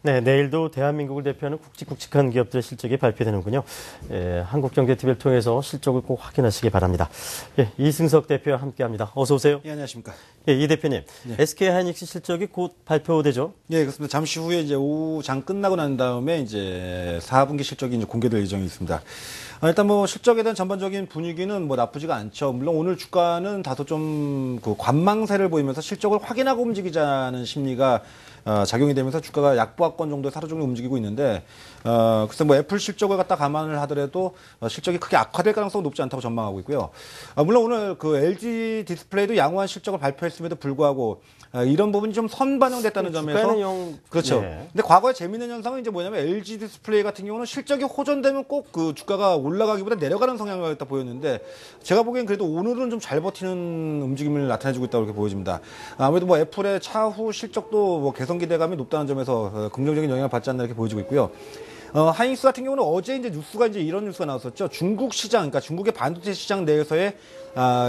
네, 내일도 대한민국을 대표하는 굵직굵직한 기업들의 실적이 발표되는군요. 한국경제TV를 통해서 실적을 꼭 확인하시기 바랍니다. 이승석 대표와 함께합니다. 어서 오세요. 예, 안녕하십니까. 이 대표님, SK하이닉스 실적이 곧 발표되죠? 예, 그렇습니다. 잠시 후에 이제 오후 장 끝나고 난 다음에 이제 4분기 실적이 이제 공개될 예정이 있습니다. 일단 뭐 실적에 대한 전반적인 분위기는 뭐 나쁘지가 않죠. 물론 오늘 주가는 다소 좀 그 관망세를 보이면서 실적을 확인하고 움직이자는 심리가 작용이 되면서 주가가 약보합권 정도의 하루 종일 움직이고 있는데, 글쎄 뭐 애플 실적을 갖다 감안을 하더라도 실적이 크게 악화될 가능성은 높지 않다고 전망하고 있고요. 물론 오늘 그 LG 디스플레이도 양호한 실적을 발표했음에도 불구하고 이런 부분이 좀 선반영됐다는 점에서 그렇죠. 네. 근데 과거에 재미있는 현상은 이제 뭐냐면 LG 디스플레이 같은 경우는 실적이 호전되면 꼭 그 주가가 올라가기보다 내려가는 성향을 갖다 보였는데 제가 보기엔 그래도 오늘은 좀 잘 버티는 움직임을 나타내주고 있다고 이렇게 보여집니다. 아무래도 뭐 애플의 차후 실적도 뭐 개선 기대감이 높다는 점에서 긍정적인 영향을 받지 않나 이렇게 보여지고 있고요. 하이닉스 같은 경우는 어제 이제 뉴스가 이제 이런 뉴스가 나왔었죠. 중국 시장, 그러니까 중국의 반도체 시장 내에서의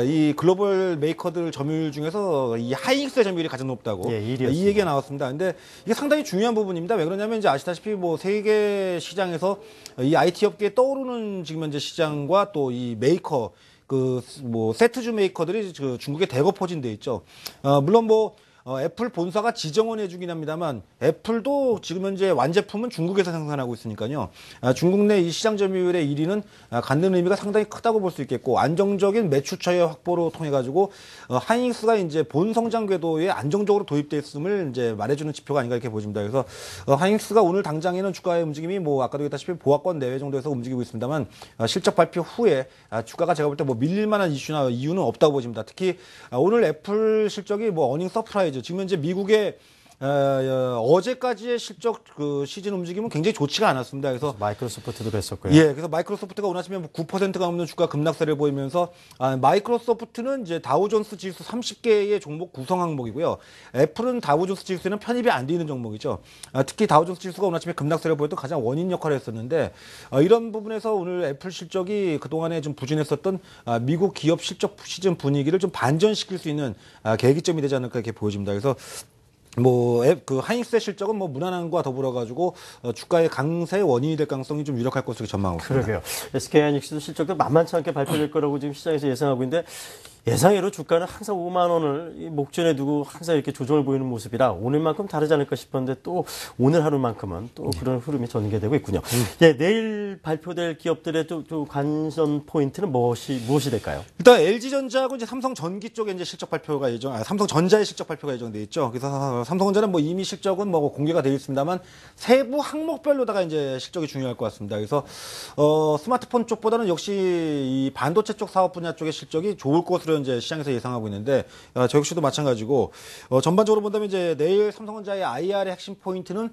이 글로벌 메이커들 점유율 중에서 이 하이닉스의 점유율이 가장 높다고 이 얘기가 나왔습니다. 근데 이게 상당히 중요한 부분입니다. 왜 그러냐면 이제 아시다시피 뭐 세계 시장에서 이 IT 업계에 떠오르는 지금 현재 시장과 또 이 메이커 그 뭐 세트주 메이커들이 그 중국에 대거 포진돼 있죠. 물론 뭐 애플 본사가 지정은 해주긴 합니다만 애플도 지금 현재 완제품은 중국에서 생산하고 있으니까요. 중국 내 이 시장 점유율의 1위는 갖는 의미가 상당히 크다고 볼 수 있겠고 안정적인 매출처의 확보로 통해 가지고 하이닉스가 이제 본 성장 궤도에 안정적으로 도입돼 있음을 이제 말해주는 지표가 아닌가 이렇게 보여집니다. 그래서 하이닉스가 오늘 당장에는 주가의 움직임이 뭐 아까도 얘기했다시피 보합권 내외 정도에서 움직이고 있습니다만 실적 발표 후에 주가가 제가 볼 때 뭐 밀릴 만한 이슈나 이유는 없다고 보여집니다. 특히 오늘 애플 실적이 뭐 어닝 서프라이즈 지금 현재 미국의 어제까지의 실적 그 시즌 움직임은 굉장히 좋지가 않았습니다. 그래서 마이크로소프트도 그랬었고요. 예, 그래서 마이크로소프트가 오늘 아침에 9%가 넘는 주가 급락세를 보이면서 마이크로소프트는 이제 다우존스 지수 30개의 종목 구성 항목이고요. 애플은 다우존스 지수에는 편입이 안 돼 있는 종목이죠. 특히 다우존스 지수가 오늘 아침에 급락세를 보였던 가장 원인 역할을 했었는데 이런 부분에서 오늘 애플 실적이 그동안에 좀 부진했었던 미국 기업 실적 시즌 분위기를 좀 반전시킬 수 있는 계기점이 되지 않을까 이렇게 보여집니다. 그래서 뭐, 그, 하이닉스의 실적은 뭐, 무난함과 더불어가지고, 주가의 강세의 원인이 될 가능성이 좀 유력할 것으로 전망하고 있습니다. 그러게요. SK하이닉스도 실적도 만만치 않게 발표될 거라고 지금 시장에서 예상하고 있는데, 예상외로 주가는 항상 5만 원을 목전에 두고 항상 이렇게 조정을 보이는 모습이라 오늘만큼 다르지 않을까 싶었는데 또 오늘 하루만큼은 또 그런 흐름이 전개되고 있군요. 예, 내일 발표될 기업들의 또 관전 포인트는 무엇이 될까요? 일단 LG전자하고 이제 삼성전기 쪽에 이제 실적 발표가 삼성전자의 실적 발표가 예정돼 있죠. 그래서 삼성전자는 뭐 이미 실적은 뭐 공개가 되어 있습니다만 세부 항목별로다가 이제 실적이 중요할 것 같습니다. 그래서 스마트폰 쪽보다는 역시 이 반도체 쪽 사업 분야 쪽의 실적이 좋을 것으로 이제 시장에서 예상하고 있는데 저 역시도 마찬가지고 전반적으로 본다면 이제 내일 삼성전자의 IR의 핵심 포인트는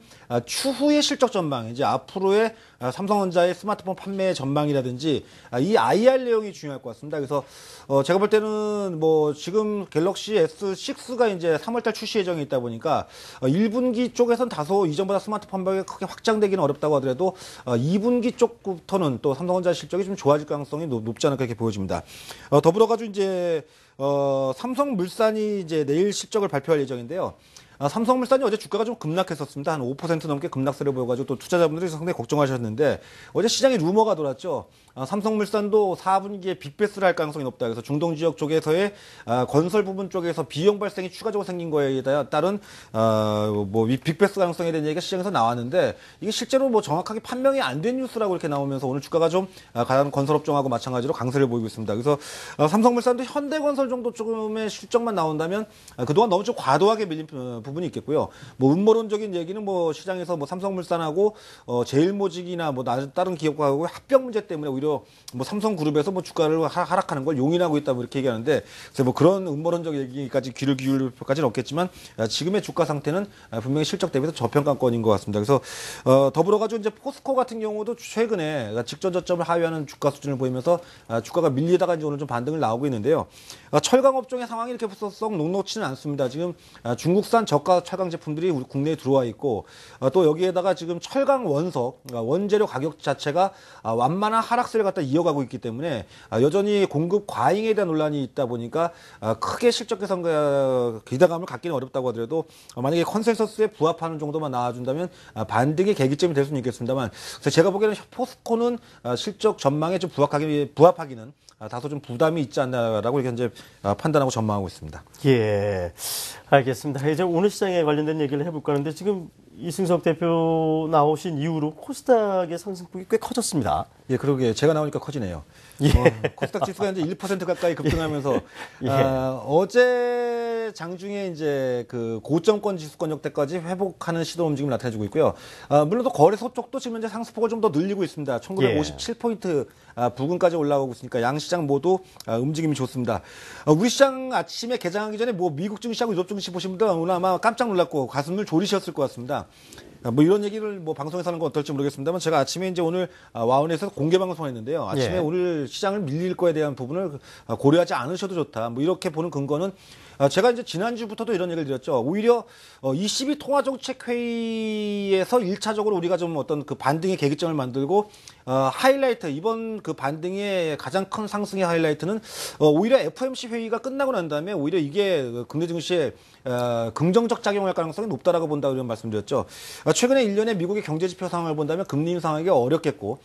추후의 실적 전망, 이제 앞으로의 삼성전자의 스마트폰 판매 전망이라든지 이 IR 내용이 중요할 것 같습니다. 그래서 제가 볼 때는 뭐 지금 갤럭시 S6가 이제 3월달 출시 예정이 있다 보니까 1분기 쪽에선 다소 이전보다 스마트폰 판매가 크게 확장되기는 어렵다고 하더라도 2분기 쪽부터는 또 삼성전자 실적이 좀 좋아질 가능성이 높지 않을까 이렇게 보여집니다. 더불어가지고 이제 삼성물산이 이제 내일 실적을 발표할 예정인데요. 삼성물산이 어제 주가가 좀 급락했었습니다. 한 5% 넘게 급락세를 보여가지고 또 투자자분들이 상당히 걱정하셨는데 어제 시장에 루머가 돌았죠. 삼성물산도 4분기에 빅베스를 할 가능성이 높다. 그래서 중동 지역 쪽에서의 건설 부분 쪽에서 비용 발생이 추가적으로 생긴 거에 따른 뭐 빅베스 가능성에 대한 얘기가 시장에서 나왔는데 이게 실제로 뭐 정확하게 판명이 안 된 뉴스라고 이렇게 나오면서 오늘 주가가 좀 가장 건설업종하고 마찬가지로 강세를 보이고 있습니다. 그래서 삼성물산도 현대건설 정도 조금의 실적만 나온다면 그동안 너무 좀 과도하게 밀린 부분이 있겠고요. 뭐 음모론적인 얘기는 뭐 시장에서 뭐 삼성물산하고 제일모직이나 뭐 다른 기업하고 합병 문제 때문에 오히려 뭐 삼성그룹에서 뭐 주가를 하락하는 걸 용인하고 있다 뭐 이렇게 얘기하는데 그래서 뭐 그런 음모론적 얘기까지 귀를 기울일 필요까지는 없겠지만 지금의 주가 상태는 분명히 실적 대비해서 저평가권인 것 같습니다. 그래서 더불어가지고 이제 포스코 같은 경우도 최근에 직전 저점을 하회하는 주가 수준을 보이면서 주가가 밀리다가 이제 오늘 좀 반등을 나오고 있는데요. 철강 업종의 상황이 이렇게 썩 녹록치는 않습니다. 지금 중국산 저가 철강 제품들이 우리 국내에 들어와 있고 또 여기에다가 지금 철강 원석 원재료 가격 자체가 완만한 하락세를 갖다 이어가고 있기 때문에 여전히 공급 과잉에 대한 논란이 있다 보니까 크게 실적 개선 기대감을 갖기는 어렵다고 하더라도 만약에 컨센서스에 부합하는 정도만 나와준다면 반등의 계기점이 될 수는 있겠습니다만 그래서 제가 보기에는 포스코는 실적 전망에 좀 부합하기는 다소 좀 부담이 있지 않나라고 현재 판단하고 전망하고 있습니다. 예, 알겠습니다. 이제 오늘 시장에 관련된 얘기를 해볼까 하는데 지금 이승석 대표 나오신 이후로 코스닥의 상승폭이 꽤 커졌습니다. 예, 그러게 제가 나오니까 커지네요. 예. 코스닥 지수가 이제 1% 가까이 급등하면서 예. 어제 장중에 이제 그 고점권 지수권 역대까지 회복하는 시도 움직임을 나타내주고 있고요. 물론 또 거래소 쪽도 지금 현재 상승폭을 좀 더 늘리고 있습니다. 1957포인트 부근까지 올라오고 있으니까 양 시장 모두 움직임이 좋습니다. 우리 시장 아침에 개장하기 전에 뭐 미국 증시하고 유럽 증시 보신 분들 오늘 아마 깜짝 놀랐고 가슴을 졸이셨을 것 같습니다. 뭐 이런 얘기를 뭐 방송에서 하는 건 어떨지 모르겠습니다만 제가 아침에 이제 오늘 와운에서 공개 방송을 했는데요. 아침에 예. 오늘 시장을 밀릴 거에 대한 부분을 고려하지 않으셔도 좋다. 뭐 이렇게 보는 근거는 제가 이제 지난주부터도 이런 얘기를 드렸죠. 오히려 22 통화정책회의에서 1차적으로 우리가 좀 어떤 그 반등의 계기점을 만들고 하이라이트 이번 그 반등의 가장 큰 상승의 하이라이트는 오히려 FOMC 회의가 끝나고 난 다음에 오히려 이게 국내 증시에 긍정적 작용할 가능성이 높다라고 본다고 이런 말씀드렸죠. 최근에 1년의 미국의 경제 지표 상황을 본다면 금리 인상하기 어렵겠고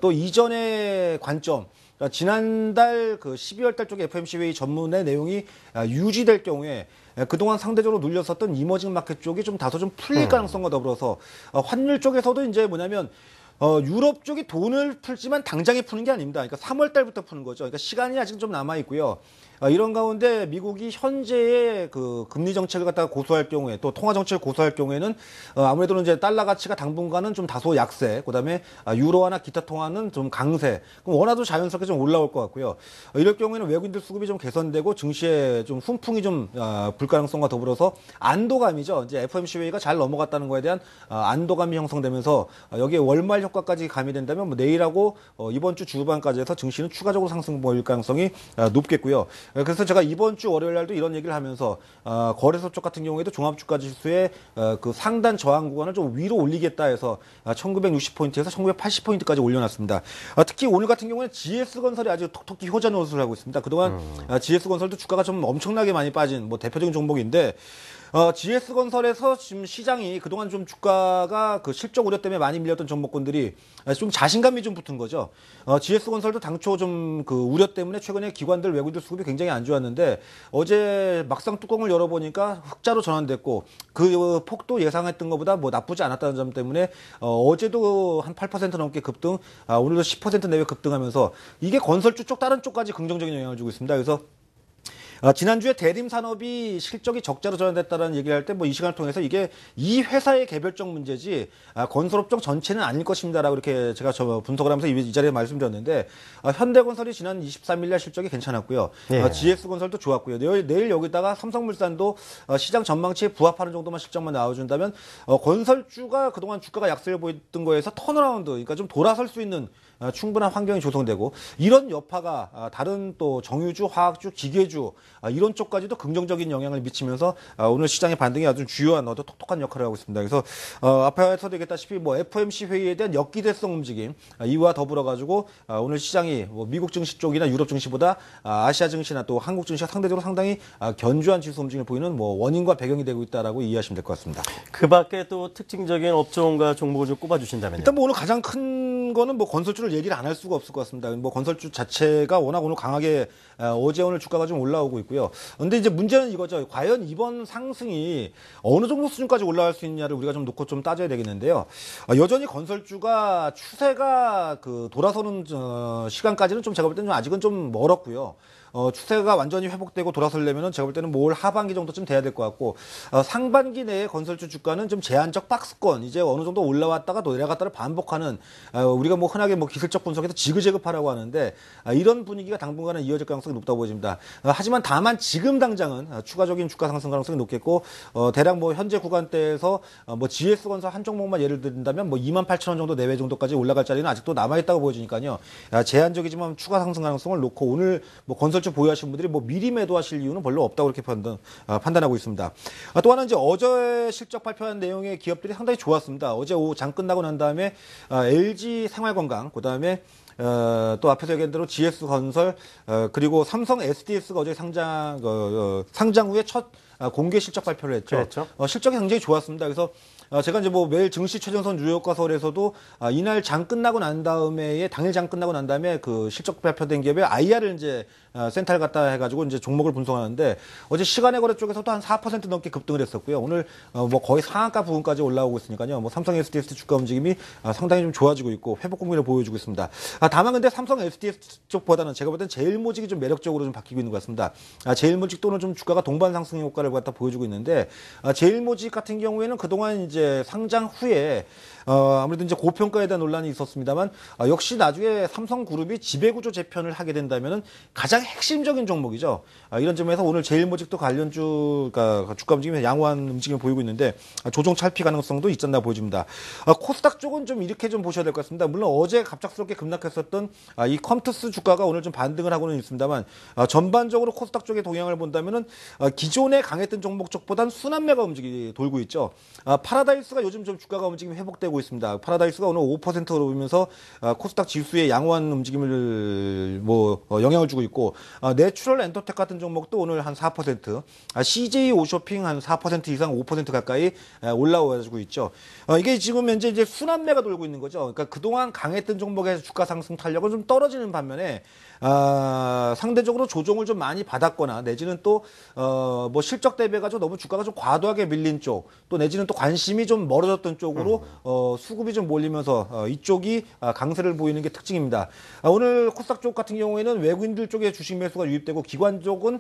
또 이전의 관점 지난달 그 12월 달 쪽에 FOMC 회의 전문의 내용이 유지될 경우에 그동안 상대적으로 눌렸었던 이머징 마켓 쪽이 좀 다소 좀 풀릴 가능성과 더불어서 환율 쪽에서도 이제 뭐냐면 유럽 쪽이 돈을 풀지만 당장에 푸는 게 아닙니다. 그러니까 3월 달부터 푸는 거죠. 그러니까 시간이 아직 좀 남아 있고요. 이런 가운데 미국이 현재의 그 금리 정책을 갖다가 고수할 경우에 또 통화 정책을 고수할 경우에는 아무래도 이제 달러 가치가 당분간은 좀 다소 약세, 그다음에 유로화나 기타 통화는 좀 강세. 그럼 원화도 자연스럽게 좀 올라올 것 같고요. 이럴 경우에는 외국인들 수급이 좀 개선되고 증시에 좀 훈풍이 좀 불 가능성과 더불어서 안도감이죠. 이제 FOMC 회의가 잘 넘어갔다는 거에 대한 안도감이 형성되면서 여기에 월말 효과까지 가미된다면 뭐 내일하고 이번 주 주반까지 해서 증시는 추가적으로 상승 보일 가능성이 높겠고요. 그래서 제가 이번 주 월요일 날도 이런 얘기를 하면서 거래소 쪽 같은 경우에도 종합주가 지수의 그 상단 저항 구간을 좀 위로 올리겠다 해서 1960포인트에서 1980포인트까지 올려놨습니다. 특히 오늘 같은 경우는 GS건설이 아주 톡톡히 효자 노릇을 하고 있습니다. 그동안 GS건설도 주가가 좀 엄청나게 많이 빠진 뭐 대표적인 종목인데 GS건설에서 지금 시장이 그동안 좀 주가가 그 실적 우려 때문에 많이 밀렸던 종목군들이 좀 자신감이 좀 붙은 거죠. GS건설도 당초 좀 그 우려 때문에 최근에 기관들 외국인들 수급이 굉장히 안 좋았는데 어제 막상 뚜껑을 열어보니까 흑자로 전환됐고 그 폭도 예상했던 것보다 뭐 나쁘지 않았다는 점 때문에 어제도 한 8% 넘게 급등, 오늘도 10% 내외 급등하면서 이게 건설주 쪽 다른 쪽까지 긍정적인 영향을 주고 있습니다. 그래서 지난주에 대림산업이 실적이 적자로 전환됐다는 얘기를 할 때 뭐 이 시간을 통해서 이게 이 회사의 개별적 문제지 건설업종 전체는 아닐 것입니다라고 이렇게 제가 분석을 하면서 이 자리에 말씀드렸는데 현대건설이 지난 23일 날 실적이 괜찮았고요. 네. GS건설도 좋았고요. 내일 여기다가 삼성물산도 시장 전망치에 부합하는 정도만 실적만 나와준다면 건설주가 그동안 주가가 약세를 보였던 거에서 턴어라운드, 그러니까 좀 돌아설 수 있는 충분한 환경이 조성되고 이런 여파가 다른 또 정유주, 화학주, 기계주 이런 쪽까지도 긍정적인 영향을 미치면서 오늘 시장의 반등이 아주 주요한 톡톡한 역할을 하고 있습니다. 그래서 앞에서도 얘기했다시피 뭐 FOMC 회의에 대한 역기대성 움직임 이와 더불어 가지고 오늘 시장이 뭐 미국 증시 쪽이나 유럽 증시보다 아시아 증시나 또 한국 증시가 상대적으로 상당히 견조한 지수 움직임을 보이는 뭐 원인과 배경이 되고 있다라고 이해하시면 될 것 같습니다. 그 밖에 또 특징적인 업종과 종목을 좀 꼽아주신다면요. 일단 뭐 오늘 가장 큰 거는 뭐 건설주를 얘기를 안 할 수가 없을 것 같습니다. 뭐 건설주 자체가 워낙 오늘 강하게 어제 오늘 주가가 좀 올라오고 있고요. 근데 이제 문제는 이거죠. 과연 이번 상승이 어느 정도 수준까지 올라갈 수 있냐를 우리가 좀 놓고 좀 따져야 되겠는데요. 여전히 건설주가 추세가 그 돌아서는 시간까지는 좀 제가 볼 때는 아직은 좀 멀었고요. 추세가 완전히 회복되고 돌아서려면은 제가 볼 때는 올 하반기 정도쯤 돼야 될 것 같고 상반기 내에 건설주 주가는 좀 제한적 박스권 이제 어느 정도 올라왔다가 또 내려갔다를 반복하는 우리가 뭐 흔하게 뭐 기술적 분석에서 지그재그파라고 하는데 이런 분위기가 당분간은 이어질 가능성이 높다고 보여집니다. 하지만 다만 지금 당장은 추가적인 주가 상승 가능성이 높겠고 대략 뭐 현재 구간대에서 뭐 GS건설 한 종목만 예를 든다면 뭐 28,000원 정도 내외 정도까지 올라갈 자리는 아직도 남아있다고 보여지니까요. 제한적이지만 추가 상승 가능성을 놓고 오늘 뭐 건설 건설주 보유하시는 분들이 뭐 미리 매도하실 이유는 별로 없다고 그렇게 판단하고 있습니다. 또 하나 이제 어제 실적 발표한 내용의 기업들이 상당히 좋았습니다. 어제 오후 장 끝나고 난 다음에 LG 생활건강, 그다음에 또 앞에서 얘기한 대로 GS건설, 그리고 삼성 SDS가 어제 상장 후에 첫 공개 실적 발표를 했죠. 그렇죠. 실적이 굉장히 좋았습니다. 그래서 제가 이제 뭐 매일 증시 최전선 뉴욕가설에서도 이날 장 끝나고 난 다음에 당일 장 끝나고 난 다음에 그 실적 발표된 기업의 IR을 이제 센터를 갖다 해가지고 이제 종목을 분석하는데 어제 시간의 거래 쪽에서도 한 4% 넘게 급등을 했었고요. 오늘 뭐 거의 상한가 부분까지 올라오고 있으니까요. 뭐 삼성 SDS 주가 움직임이 상당히 좀 좋아지고 있고 회복 국면을 보여주고 있습니다. 다만 근데 삼성 SDS 쪽보다는 제가 볼 땐 제일모직이 좀 매력적으로 좀 바뀌고 있는 것 같습니다. 제일모직 또는 좀 주가가 동반 상승 효과를 갖다 보여주고 있는데 제일모직 같은 경우에는 그동안 이제 상장 후에 아무래도 이제 고평가에 대한 논란이 있었습니다만 역시 나중에 삼성그룹이 지배구조 재편을 하게 된다면은 가장 핵심적인 종목이죠. 이런 점에서 오늘 제일모직도 관련주, 그러니까 주가 움직임이 양호한 움직임을 보이고 있는데 조정 찰피 가능성도 있지 않나 보여집니다. 코스닥 쪽은 좀 이렇게 좀 보셔야 될 것 같습니다. 물론 어제 갑작스럽게 급락했었던 이 컴투스 주가가 오늘 좀 반등을 하고는 있습니다만 전반적으로 코스닥 쪽의 동향을 본다면은 기존에 강했던 종목 쪽보다는 순환매가 움직이 돌고 있죠. 파라다이스가 요즘 좀 주가가 움직임이 회복되고 있습니다. 파라다이스가 오늘 5%로 보면서 코스닥 지수에 양호한 움직임을 영향을 주고 있고 내추럴 엔터텍 같은 종목도 오늘 한 4%, CJ 오쇼핑 한 4% 이상 5% 가까이 올라와가지고 있죠. 이게 지금 현재 이제 순환매가 돌고 있는 거죠. 그러니까 그동안 강했던 종목에서 주가 상승 탄력은 좀 떨어지는 반면에 상대적으로 조정을 좀 많이 받았거나 내지는 또 뭐 실적 대비해가지고 너무 주가가 좀 과도하게 밀린 쪽, 또 내지는 또 관심이 좀 멀어졌던 쪽으로 수급이 좀 몰리면서 이쪽이 강세를 보이는 게 특징입니다. 오늘 코스닥 쪽 같은 경우에는 외국인들 쪽에 주식 매수가 유입되고 기관 쪽은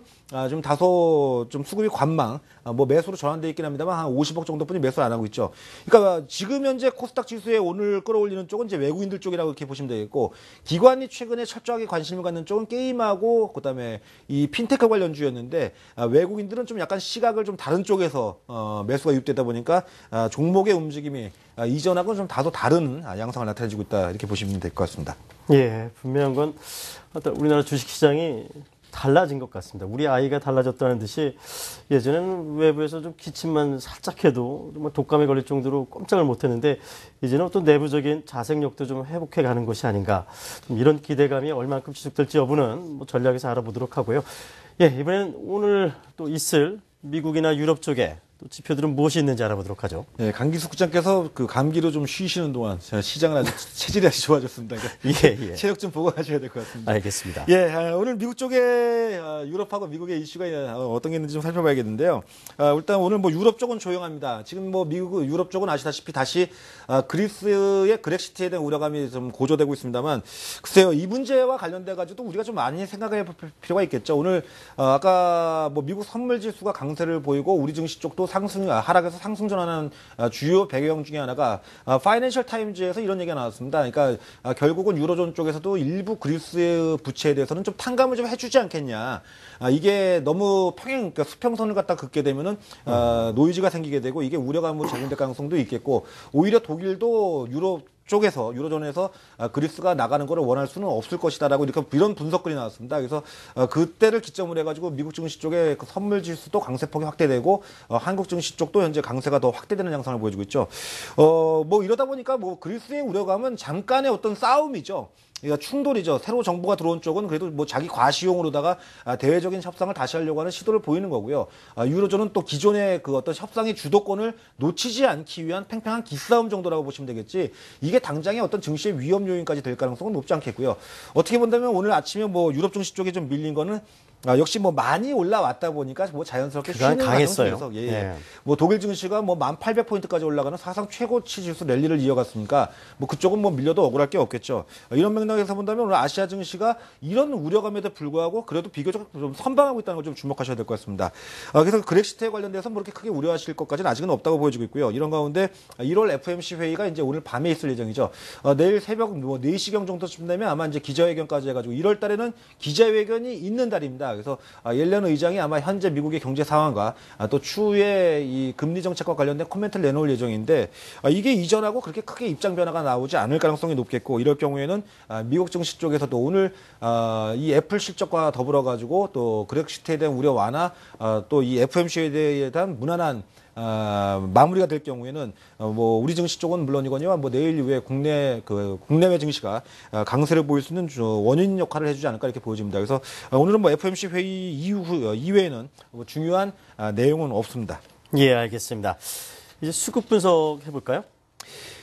좀 다소 좀 수급이 관망, 뭐 매수로 전환돼 있긴 합니다만 한 50억 정도뿐이 매수를 안 하고 있죠. 그러니까 지금 현재 코스닥 지수에 오늘 끌어올리는 쪽은 이제 외국인들 쪽이라고 이렇게 보시면 되겠고, 기관이 최근에 철저하게 관심을 갖는 쪽은 게임하고 그다음에 이 핀테크 관련주였는데 외국인들은 좀 약간 시각을 좀 다른 쪽에서 매수가 유입되다 보니까 종목의 움직임이 이전하고는 좀 다소 다른 양상을 나타내주고 있다, 이렇게 보시면 될 것 같습니다. 예, 분명한 건 어떤 우리나라 주식시장이 달라진 것 같습니다. 우리 아이가 달라졌다는 듯이 예전에는 외부에서 좀 기침만 살짝 해도 정말 독감에 걸릴 정도로 꼼짝을 못했는데 이제는 어떤 내부적인 자생력도 좀 회복해 가는 것이 아닌가, 좀 이런 기대감이 얼만큼 지속될지 여부는 뭐 전략에서 알아보도록 하고요. 예, 이번엔 오늘 또 있을 미국이나 유럽 쪽에 또 지표들은 무엇이 있는지 알아보도록 하죠. 네, 강기숙 국장께서 그 감기로 좀 쉬시는 동안 시장은 아주 체질이 아주 좋아졌습니다. 그러니까 예. 체력 좀 보강하셔야 될 것 같습니다. 알겠습니다. 예, 오늘 미국 쪽에 유럽하고 미국의 이슈가 어떤 게 있는지 좀 살펴봐야겠는데요. 일단 오늘 뭐 유럽 쪽은 조용합니다. 지금 뭐 미국, 유럽 쪽은 아시다시피 다시 그리스의 그렉시트에 대한 우려감이 좀 고조되고 있습니다만, 글쎄요, 이 문제와 관련돼 가지고 우리가 좀 많이 생각해 볼 필요가 있겠죠. 오늘 아까 뭐 미국 선물 지수가 강세를 보이고 우리 증시 쪽도 하락에서 상승 전환하는 주요 배경 중에 하나가 파이낸셜 타임즈에서 이런 얘기가 나왔습니다. 그러니까 결국은 유로존 쪽에서도 일부 그리스의 부채에 대해서는 좀 탕감을 좀 해주지 않겠냐. 이게 너무 그러니까 수평선을 갖다 긋게 되면은 노이즈가 생기게 되고 이게 우려감으로 작용될 가능성도 있겠고, 오히려 독일도 쪽에서 유로존에서 그리스가 나가는 것을 원할 수는 없을 것이다라고 이런 분석글이 나왔습니다. 그래서 그때를 기점으로 해가지고 미국 증시 쪽의 그 선물 지수도 강세폭이 확대되고 한국 증시 쪽도 현재 강세가 더 확대되는 양상을 보여주고 있죠. 뭐 이러다 보니까 뭐 그리스의 우려감은 잠깐의 어떤 싸움이죠. 그러니까 충돌이죠. 새로 정부가 들어온 쪽은 그래도 뭐 자기 과시용으로다가 대외적인 협상을 다시 하려고 하는 시도를 보이는 거고요. 유로존은 또 기존의 그 어떤 협상의 주도권을 놓치지 않기 위한 팽팽한 기싸움 정도라고 보시면 되겠지, 이게 당장의 어떤 증시의 위험 요인까지 될 가능성은 높지 않겠고요. 어떻게 본다면 오늘 아침에 뭐 유럽 증시 쪽에 좀 밀린 거는 역시 뭐 많이 올라왔다 보니까 뭐 자연스럽게 쉬는 과정에서 뭐 독일 증시가 뭐 1,800포인트까지 올라가는 사상 최고치 지수 랠리를 이어갔으니까 뭐 그쪽은 뭐 밀려도 억울할 게 없겠죠. 이런 맥락에서 본다면 오늘 아시아 증시가 이런 우려감에도 불구하고 그래도 비교적 좀 선방하고 있다는 걸 좀 주목하셔야 될 것 같습니다. 그래서 그렉시트에 관련돼서 뭐 그렇게 크게 우려하실 것까지는 아직은 없다고 보여지고 있고요. 이런 가운데 1월 FOMC 회의가 이제 오늘 밤에 있을 예정이죠. 내일 새벽 뭐 4시경 정도쯤 되면 아마 이제 기자회견까지 해가지고 1월 달에는 기자회견이 있는 달입니다. 겁니다. 그래서 옐런 의장이 아마 현재 미국의 경제 상황과 또 추후에 이 금리 정책과 관련된 코멘트를 내놓을 예정인데 이게 이전하고 그렇게 크게 입장 변화가 나오지 않을 가능성이 높겠고 이럴 경우에는 미국 증시 쪽에서도 오늘 이 애플 실적과 더불어 가지고 또 브렉시트에 대한 우려 완화 또 이 FOMC에 대한 무난한 마무리가 될 경우에는 뭐 우리 증시 쪽은 물론이거니와 뭐 내일 이후에 국내외 증시가 강세를 보일 수 있는 원인 역할을 해주지 않을까 이렇게 보여집니다. 그래서 오늘은 뭐 FOMC 회의 이후에는 뭐 중요한 내용은 없습니다. 예, 알겠습니다. 이제 수급 분석 해볼까요?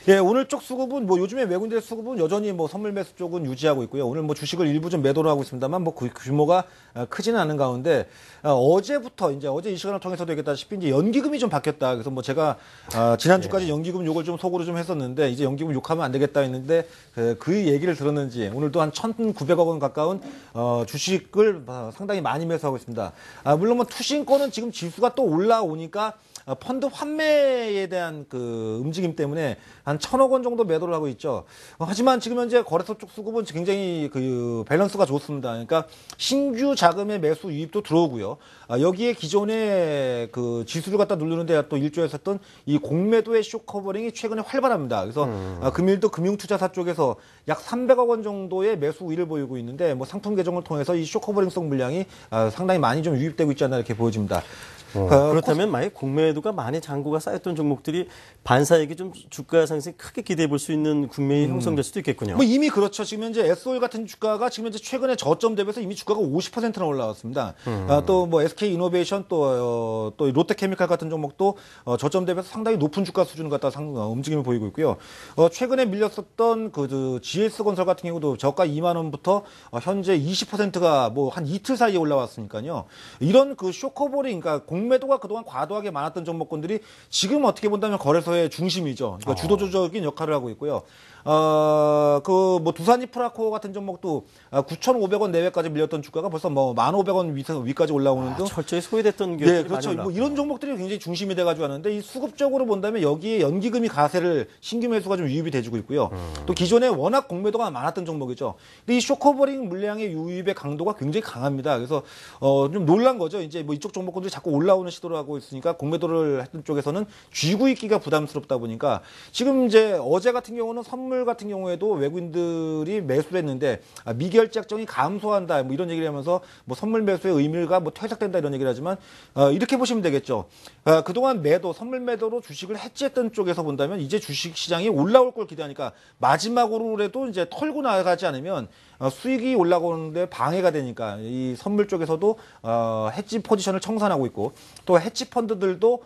예, 오늘 쪽 수급은 뭐 요즘에 외국인들의 수급은 여전히 뭐 선물 매수 쪽은 유지하고 있고요. 오늘 뭐 주식을 일부 좀 매도를 하고 있습니다만 뭐 그 규모가 크지는 않은 가운데 어제부터 이제 어제 이 시간을 통해서도 얘기했다시피 이제 연기금이 좀 바뀌었다. 그래서 뭐 제가 지난주까지 연기금 욕을 좀 속으로 좀 했었는데 이제 연기금 욕하면 안 되겠다 했는데 그 얘기를 들었는지 오늘도 한 1,900억 원 가까운 주식을 상당히 많이 매수하고 있습니다. 물론 뭐 투신권은 지금 지수가 또 올라오니까 펀드 환매에 대한 그 움직임 때문에 한 1,000억 원 정도 매도를 하고 있죠. 하지만 지금 현재 거래소 쪽 수급은 굉장히 그 밸런스가 좋습니다. 그러니까 신규 자금의 매수 유입도 들어오고요. 여기에 기존의 그 지수를 갖다 누르는데 또 일조했었던 이 공매도의 쇼커버링이 최근에 활발합니다. 그래서 금일도 금융투자사 쪽에서 약 300억 원 정도의 매수 우위를 보이고 있는데 뭐 상품 개정을 통해서 이 쇼커버링성 물량이 상당히 많이 좀 유입되고 있지 않나 이렇게 보여집니다. 그렇다면 만약 공매도가 많이 잔고가 쌓였던 종목들이 반사익이 좀 주가 상승 크게 기대해 볼 수 있는 국면이 형성될 수도 있겠군요. 뭐 이미 그렇죠. 지금 현재 SO일 같은 주가가 지금 현재 최근에 저점 대비해서 이미 주가가 50%나 올라왔습니다. 또 뭐 SK 이노베이션 또 롯데케미칼 같은 종목도 저점 대비해서 상당히 높은 주가 수준을 갖다 움직임을 보이고 있고요. 최근에 밀렸었던 그 GS 건설 같은 경우도 저가 2만 원부터 현재 20%가 뭐 한 이틀 사이에 올라왔으니까요. 이런 그 쇼커버링, 그러니까 공매도가 그동안 과도하게 많았던 종목군들이 지금 어떻게 본다면 거래소의 중심이죠. 그러니까 주도적인 역할을 하고 있고요. 그 뭐 두산 이프라코 같은 종목도 9,500원 내외까지 밀렸던 주가가 벌써 뭐 1,500원 위까지 올라오는 등 철저히 소외됐던 게 네, 그렇죠. 뭐 이런 종목들이 굉장히 중심이 돼가지고 하는데 이 수급적으로 본다면 여기에 연기금이 가세를 신규 매수가 좀 유입이 돼주고 있고요. 또 기존에 워낙 공매도가 많았던 종목이죠. 근데 이 쇼커버링 물량의 유입의 강도가 굉장히 강합니다. 그래서 좀 놀란 거죠. 이제 뭐 이쪽 종목군들이 자꾸 올라오는 시도를 하고 있으니까 공매도를 했던 쪽에서는 쥐고 있기가 부담스럽다 보니까 지금 이제 어제 같은 경우는 선물 같은 경우에도 외국인들이 매수를 했는데 미결제 약정이 감소한다 뭐 이런 얘기를 하면서 뭐 선물 매수의 의미가 뭐 퇴색된다 이런 얘기를 하지만 이렇게 보시면 되겠죠. 그동안 선물 매도로 주식을 해지했던 쪽에서 본다면 이제 주식 시장이 올라올 걸 기대하니까 마지막으로라도 이제 털고 나가지 않으면 수익이 올라오는데 방해가 되니까 이 선물 쪽에서도 해지 포지션을 청산하고 있고 또 해지 펀드들도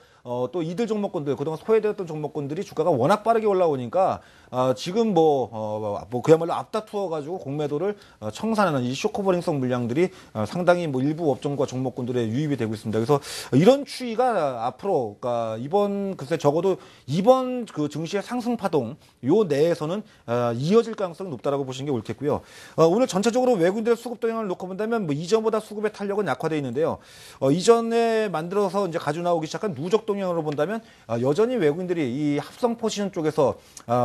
또 이들 종목군들 그동안 소외되었던 종목군들이 주가가 워낙 빠르게 올라오니까 지금 그야말로 앞다투어 가지고 공매도를 청산하는 이 쇼커버링성 물량들이 상당히 뭐 일부 업종과 종목군들의 유입이 되고 있습니다. 그래서 이런 추이가 앞으로 그러니까 글쎄 적어도 이번 그 증시의 상승 파동 요 내에서는 이어질 가능성이 높다라고 보시는 게 옳겠고요. 오늘 전체적으로 외국인들의 수급 동향을 놓고 본다면 뭐 이전보다 수급의 탄력은 약화되어 있는데요. 이전에 만들어서 이제 가져 나오기 시작한 누적 동향으로 본다면 여전히 외국인들이 이 합성 포지션 쪽에서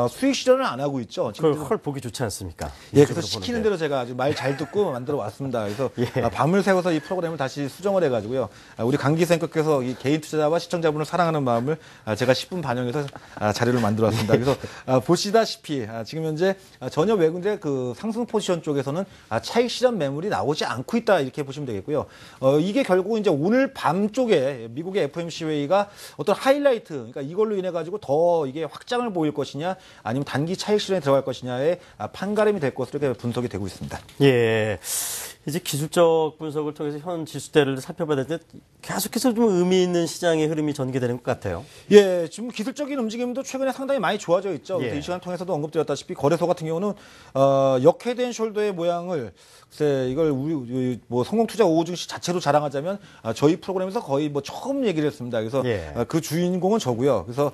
수익 실현을 안 하고 있죠. 그걸 헐 보기 좋지 않습니까? 예, 그래서 시키는 대로 제가 아주 말 잘 듣고 만들어 왔습니다. 그래서 밤을 새워서 이 프로그램을 다시 수정을 해가지고요. 우리 강 기생께서 이 개인 투자자와 시청자분을 사랑하는 마음을 제가 10분 반영해서 자료를 만들어 왔습니다. 그래서 보시다시피 지금 현재 전혀 외국인들의 그 상승 포지션 쪽에서는 차익 실현 매물이 나오지 않고 있다 이렇게 보시면 되겠고요. 이게 결국 이제 오늘 밤 쪽에 미국의 FOMC 회의가 어떤 하이라이트, 그러니까 이걸로 인해 가지고 더 이게 확장을 보일 것이냐, 아니면 단기 차익 실현에 들어갈 것이냐의 판가름이 될 것으로 이렇게 분석이 되고 있습니다. 예. 이제 기술적 분석을 통해서 현 지수대를 살펴봐야 되는데 계속해서 좀 의미 있는 시장의 흐름이 전개되는 것 같아요. 예, 지금 기술적인 움직임도 최근에 상당히 많이 좋아져 있죠. 예. 이 시간 통해서도 언급드렸다시피 거래소 같은 경우는 역헤드 앤 숄더의 모양을 글쎄 이걸 우리 뭐 성공투자 5호 증시 자체로 자랑하자면 저희 프로그램에서 거의 뭐 처음 얘기를 했습니다. 그래서 그 주인공은 저고요. 그래서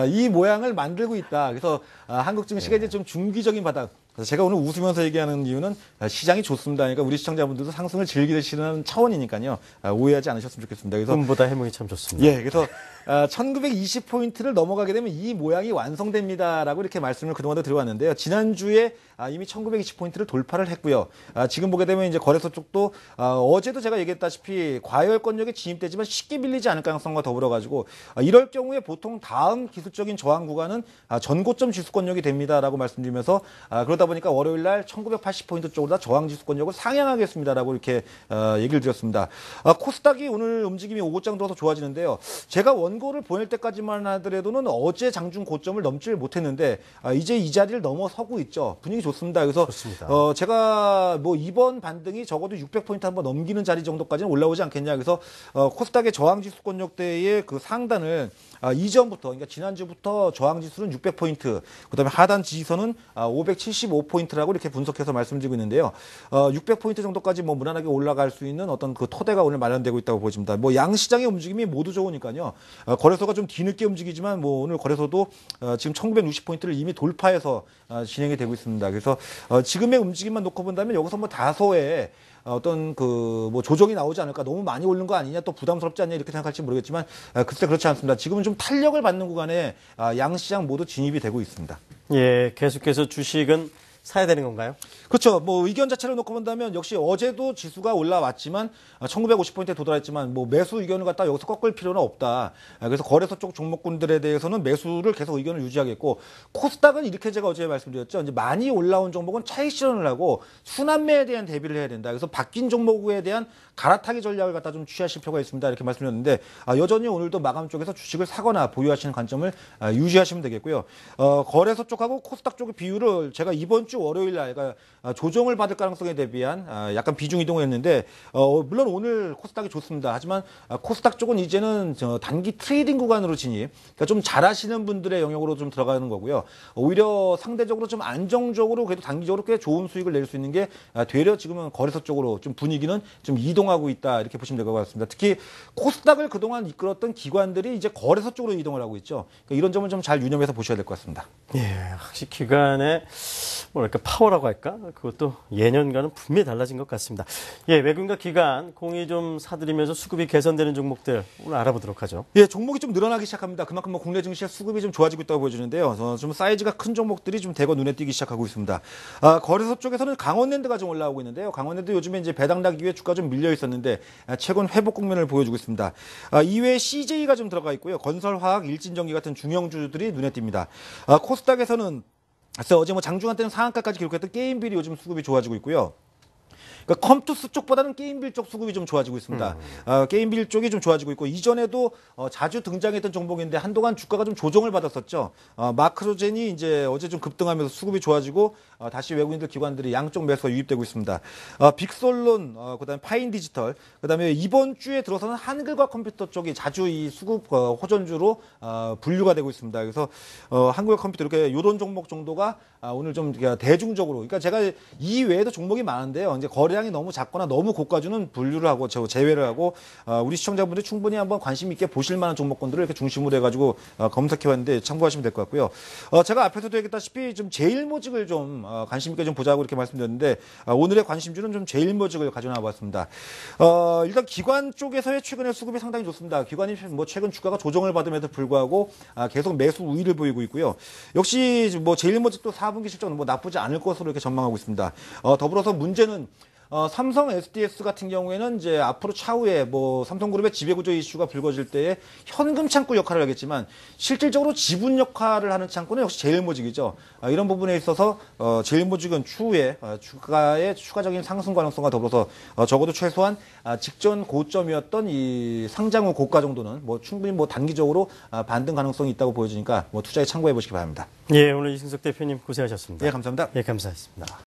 이 모양을 만들고 있다. 그래서 한국 증시가 이제 좀 중기적인 바닥, 그래서 제가 오늘 웃으면서 얘기하는 이유는 시장이 좋습니다. 그러니까 우리 시청자분들도 상승을 즐기시는 차원이니까요. 오해하지 않으셨으면 좋겠습니다. 그래서 꿈보다 해몽이 참 좋습니다. 예, 그래서 1920포인트를 넘어가게 되면 이 모양이 완성됩니다라고 이렇게 말씀을 그동안도 드려왔는데요. 지난주에 이미 1920포인트를 돌파를 했고요. 지금 보게 되면 이제 거래소 쪽도 어제도 제가 얘기했다시피 과열권역에 진입되지만 쉽게 밀리지 않을 가능성과 더불어 가지고 이럴 경우에 보통 다음 기술적인 저항 구간은 전고점 지수권역이 됩니다라고 말씀드리면서 그러다 보니까 월요일 날 1980포인트 쪽으로 다 저항 지수권역을 상향하겠습니다라고 이렇게 얘기를 드렸습니다. 코스닥이 오늘 움직임이 5고장 들어서 좋아지는데요. 제가 원고를 보낼 때까지만 하더라도는 어제 장중 고점을 넘지를 못했는데 이제 이 자리를 넘어서고 있죠. 분위기 좋습니다. 그래서 좋습니다. 제가 뭐 이번 반등이 적어도 600포인트 한번 넘기는 자리 정도까지는 올라오지 않겠냐. 그래서 코스닥의 저항지수권역대의 그 상단을 이전부터, 그러니까 지난주부터 저항지수는 600포인트, 그다음에 하단 지지선은 575포인트라고 이렇게 분석해서 말씀드리고 있는데요. 600포인트 정도까지 뭐 무난하게 올라갈 수 있는 어떤 그 토대가 오늘 마련되고 있다고 보여집니다. 뭐 양시장의 움직임이 모두 좋으니까요. 거래소가 좀 뒤늦게 움직이지만 뭐 오늘 거래소도 지금 1960포인트를 이미 돌파해서 진행이 되고 있습니다. 그래서 지금의 움직임만 놓고 본다면 여기서 뭐 다소의 어떤 그 뭐 조정이 나오지 않을까, 너무 많이 오른 거 아니냐, 또 부담스럽지 않냐 이렇게 생각할지 모르겠지만 글쎄 그렇지 않습니다. 지금은 좀 탄력을 받는 구간에 양시장 모두 진입이 되고 있습니다. 예, 계속해서 주식은 사야 되는 건가요? 그렇죠. 뭐 의견 자체를 놓고 본다면 역시 어제도 지수가 올라왔지만 1950포인트에 도달했지만 뭐 매수 의견을 갖다 여기서 꺾을 필요는 없다. 그래서 거래소 쪽 종목군들에 대해서는 매수를 계속 의견을 유지하겠고, 코스닥은 이렇게 제가 어제 말씀드렸죠. 이제 많이 올라온 종목은 차익 실현을 하고 순환매에 대한 대비를 해야 된다. 그래서 바뀐 종목에 대한 갈아타기 전략을 갖다 좀 취하실 필요가 있습니다. 이렇게 말씀드렸는데 여전히 오늘도 마감 쪽에서 주식을 사거나 보유하시는 관점을 유지하시면 되겠고요. 거래소 쪽하고 코스닥 쪽의 비율을 제가 이번 주 월요일 날 그러니까 조정을 받을 가능성에 대비한 약간 비중 이동을 했는데 물론 오늘 코스닥이 좋습니다. 하지만 코스닥 쪽은 이제는 단기 트레이딩 구간으로 진입, 그러니까 좀 잘하시는 분들의 영역으로 좀 들어가는 거고요. 오히려 상대적으로 좀 안정적으로 그래도 단기적으로 꽤 좋은 수익을 낼 수 있는 게 되려 지금은 거래소 쪽으로 좀 분위기는 좀 이동하고 있다 이렇게 보시면 될 것 같습니다. 특히 코스닥을 그동안 이끌었던 기관들이 이제 거래소 쪽으로 이동을 하고 있죠. 그러니까 이런 점을 좀 잘 유념해서 보셔야 될 것 같습니다. 예, 확실히 기관의 뭐랄까 파워라고 할까? 그것도 예년과는 분명히 달라진 것 같습니다. 예, 외국인과 기관 공이 좀 사들이면서 수급이 개선되는 종목들 오늘 알아보도록 하죠. 예, 종목이 좀 늘어나기 시작합니다. 그만큼 뭐 국내 증시의 수급이 좀 좋아지고 있다고 보여지는데요. 좀 사이즈가 큰 종목들이 좀 대거 눈에 띄기 시작하고 있습니다. 거래소 쪽에서는 강원랜드가 좀 올라오고 있는데요. 강원랜드 요즘에 이제 배당 나기 위해 주가 좀 밀려 있었는데 최근 회복 국면을 보여주고 있습니다. 이외에 CJ가 좀 들어가 있고요. 건설화학, 일진전기 같은 중형주들이 눈에 띄니다. 코스닥에서는 그래서 어제 뭐 장중한 때는 상한가까지 기록했던 게임빌이 요즘 수급이 좋아지고 있고요. 그러니까 컴투스 쪽보다는 게임빌 쪽 수급이 좀 좋아지고 있습니다. 게임빌 쪽이 좀 좋아지고 있고, 이전에도 자주 등장했던 종목인데 한동안 주가가 좀 조정을 받았었죠. 마크로젠이 이제 어제 좀 급등하면서 수급이 좋아지고 다시 외국인들 기관들이 양쪽 매수가 유입되고 있습니다. 빅솔론, 그다음에 파인디지털, 그다음에 이번 주에 들어서는 한글과 컴퓨터 쪽이 자주 이 수급 호전주로 분류가 되고 있습니다. 그래서 한글과 컴퓨터 이렇게 이런 종목 정도가 오늘 좀 대중적으로, 그러니까 제가 이 외에도 종목이 많은데요. 이제 거래량이 너무 작거나 너무 고가주는 분류를 하고 제외를 하고 우리 시청자분들이 충분히 한번 관심 있게 보실 만한 종목군들을 이렇게 중심으로 해가지고 검색해봤는데 참고하시면 될 것 같고요. 제가 앞에서도 얘기했다시피 좀 제일모직을 좀 관심 있게 좀 보자고 이렇게 말씀드렸는데 오늘의 관심주는 좀 제일모직을 가져나와봤습니다. 일단 기관 쪽에서의 최근의 수급이 상당히 좋습니다. 기관이 뭐 최근 주가가 조정을 받음에도 불구하고 계속 매수 우위를 보이고 있고요. 역시 뭐 제일모직도 4분기 실적은 뭐 나쁘지 않을 것으로 이렇게 전망하고 있습니다. 더불어서 문제는 삼성 SDS 같은 경우에는 이제 앞으로 차후에 뭐 삼성그룹의 지배구조 이슈가 불거질 때에 현금 창구 역할을 하겠지만 실질적으로 지분 역할을 하는 창구는 역시 제일모직이죠. 이런 부분에 있어서 제일모직은 추후에 주가의 추가적인 상승 가능성과 더불어서 적어도 최소한 직전 고점이었던 이 상장 후 고가 정도는 뭐 충분히 뭐 단기적으로 반등 가능성이 있다고 보여지니까 뭐 투자에 참고해 보시기 바랍니다. 예, 오늘 이승석 대표님 고생하셨습니다. 예, 감사합니다. 예, 감사했습니다.